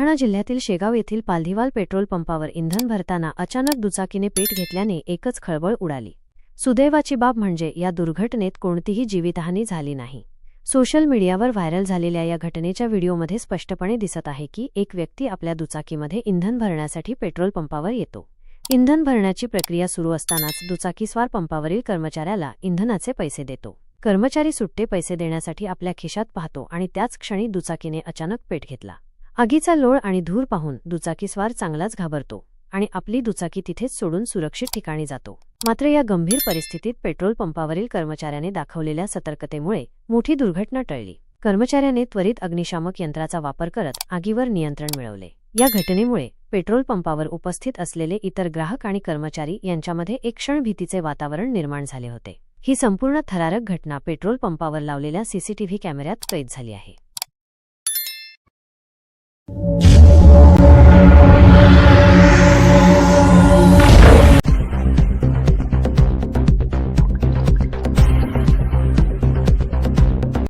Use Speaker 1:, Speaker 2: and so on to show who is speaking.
Speaker 1: बुलढाणा जिल्ह्यातील शेगाव येथील पाल्धीवाल पेट्रोल पंपावर इंधन भरताना अचानक दुचाकीने पेट घेतल्याने एकच खळबळ उडाली। सुदैवाची बाब म्हणजे या दुर्घटनेत कोणतीही जीवितहानी झाली नाही। सोशल मीडियावर व्हायरल झालेल्या या घटनेच्या व्हिडिओमध्ये स्पष्टपणे दिसत आहे की एक व्यक्ती आपल्या दुचाकीमध्ये इंधन भरण्यासाठी पेट्रोल पंपावर येतो। इंधन भरण्याची प्रक्रिया सुरू असतानाच दुचाकीस्वार पंपावरील कर्मचाऱ्याला इंधनाचे पैसे देतो। कर्मचारी सुट्टे पैसे देण्यासाठी आपल्या खिशात पाहतो आणि त्याच क्षणी दुचाकीने अचानक पेट घेतला। आगीचा लोळ आणि धूर पाहून दुचाकीस्वार चांगलाच घाबरतो आणि आपली दुचाकी तिथेच सोडून सुरक्षित ठिकाणी जातो। मात्र या गंभीर परिस्थितीत पेट्रोल पंपावरील कर्मचाऱ्याने दाखवलेल्या सतर्कतेमुळे मोठी दुर्घटना टळली। कर्मचाऱ्याने त्वरित अग्निशामक यंत्राचा वापर करत आगीवर नियंत्रण मिळवले। या घटनेमुळे पेट्रोल पंपावर उपस्थित असलेले इतर ग्राहक आणि कर्मचारी यांच्यामध्ये एक क्षण भीतीचे वातावरण निर्माण झाले होते। ही संपूर्ण थरारक घटना पेट्रोल पंपावर लावलेल्या सीसीटीव्ही कॅमेऱ्यात कैद झाली आहे।